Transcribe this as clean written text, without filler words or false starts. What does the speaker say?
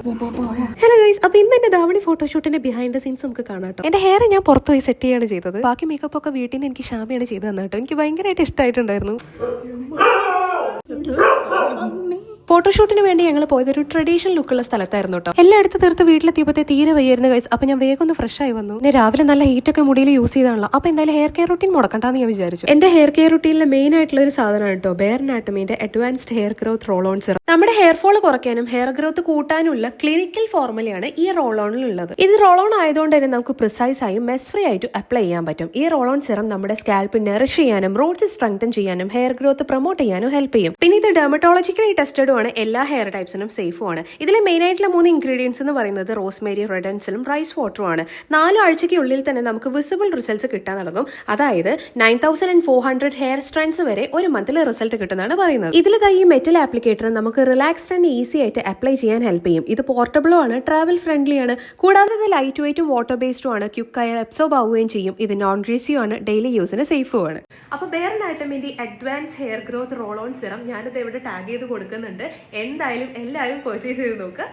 Hello guys, അപ്പൊ ഇന്ന് എന്റെ ധാവണി ഫോട്ടോഷൂട്ടിന്റെ ബിഹൈൻഡ് ദ സീൻസ് നമുക്ക് കാണാം കേട്ടോ. എന്റെ ഹെയർ ഞാൻ പുറത്തു പോയി സെറ്റ് ചെയ്യാണ് ചെയ്തത്. ബാക്കി മേക്കപ്പ് ഒക്കെ വീട്ടിൽ നിന്ന് എനിക്ക് ഷാമിയാണ് ചെയ്ത് തന്നെ കേട്ടോ. എനിക്ക് ഭയങ്കരമായിട്ട് ഇഷ്ടമായിട്ടുണ്ടായിരുന്നു. ഫോട്ടോഷൂട്ടിന് വേണ്ടി ഞങ്ങൾ പോയത് ഒരു ട്രഡീഷണൽ ലുക്കുള്ള സ്ഥലത്തായിരുന്നു കേട്ടോ. എല്ലായിടത്തും തീർത്ത് വീട്ടിലെത്തിയപ്പോഴത്തെ തീരെ വയ്യായിരുന്നു ഗൈസ്. അപ്പൊ ഞാൻ വേഗം ഒന്ന് ഫ്രഷ് ആയി വന്നു. പിന്നെ രാവിലെ നല്ല ഹീറ്റ് ഒക്കെ മുടിയിൽ യൂസ് ചെയ്താണല്ലോ. അപ്പൊ എന്തായാലും ഹെയർ കെയർ റൂട്ടീൻ മുടക്കണ്ടെന്ന് ഞാൻ വിചാരിച്ചു. എന്റെ ഹെയർ കെയർ റൂട്ടീനിലെ മെയിൻ ആയിട്ടുള്ള ഒരു സാധനമാണ് കേട്ടോ ബെയർ അനാട്ടമിന്റെ advanced hair growth roll on serum. നമ്മുടെ ഹെയർ ഫോൾ കുറയ്ക്കാനും ഹെയർ ഗ്രോത്ത് കൂട്ടാനുള്ള ക്ലിനിക്കൽ ഫോർമുലയാണ് ഈ റോൾ ഓണിൽ ഉള്ളത്. ഇത് റോൾ ഓൺ ആയതുകൊണ്ട് തന്നെ നമുക്ക് പ്രിസൈസ് ആയും മെസ് ഫ്രീ ആയിട്ട് അപ്ലൈ ചെയ്യാൻ പറ്റും. ഈ റോൾ ഓൺ സിറം നമ്മുടെ സ്കാൽപ്പ് നറിഷ് ചെയ്യാനും റൂട്ട്സ് സ്ട്രെങ്തൻ ചെയ്യാനും ഹെയർ ഗ്രോത്ത് പ്രൊമോട്ട് ചെയ്യാനും ഹെൽപ്പ് ചെയ്യും. പിന്നെ ഇത് ഡെർമറ്റോളജിക്കലി ടെസ്റ്റഡും ആണ്, എല്ലാ ഹെയർ ടൈപ്സിനും സേഫും ആണ്. ഇതിലെ മെയിൻ ആയിട്ടുള്ള 3 ഇൻഗ്രീഡിയൻസ് എന്ന് പറയുന്നത് റോസ്മേരി, റെഡൻസിലും റൈസ് വാട്ടറും ആണ്. 4 ആഴ്ചയ്ക്കുള്ളിൽ തന്നെ നമുക്ക് വിസിബിൾ റിസൾട്ട്സ് കിട്ടാൻ തുടങ്ങും. അതായത് 9400 ഹെയർ സ്ട്രാൻഡ്സ് വരെ ഒരു മന്തിൽ റിസൾട്ട് കിട്ടുന്നതാണ് പറയുന്നത്. ഇതിൽ ഈ മെറ്റൽ ആപ്ലിക്കേറ്റർ നമുക്ക് റിലാക്സ്ഡ് ആൻഡ് ഈസി ആയിട്ട് അപ്ലൈ ചെയ്യാൻ ഹെൽപ്പ് ചെയ്യും. ഇത് പോർട്ടബിളും ആണ്, ട്രാവൽ ഫ്രണ്ട്ലി ആണ്, കൂടാതെ ഇത് ലൈറ്റ് വെയിറ്റും വാട്ടർ ബേസ്ഡും ആണ്, ക്യുക്കായി അബ്സോർബ് ആവുകയും ചെയ്യും. ഇത് നോൺ ഗ്രീസിയും ആണ്, ഡെയിലി യൂസിന് സേഫും ആണ്. അപ്പൊ ബെയർ അനാട്ടമിന്റെ advance hair growth roll on serum ഞാനിത് ഇവിടെ ടാഗ് ചെയ്ത് കൊടുക്കുന്നുണ്ട്. എന്തായാലും എല്ലാവരും പർച്ചേസ് ചെയ്ത് നോക്കുക.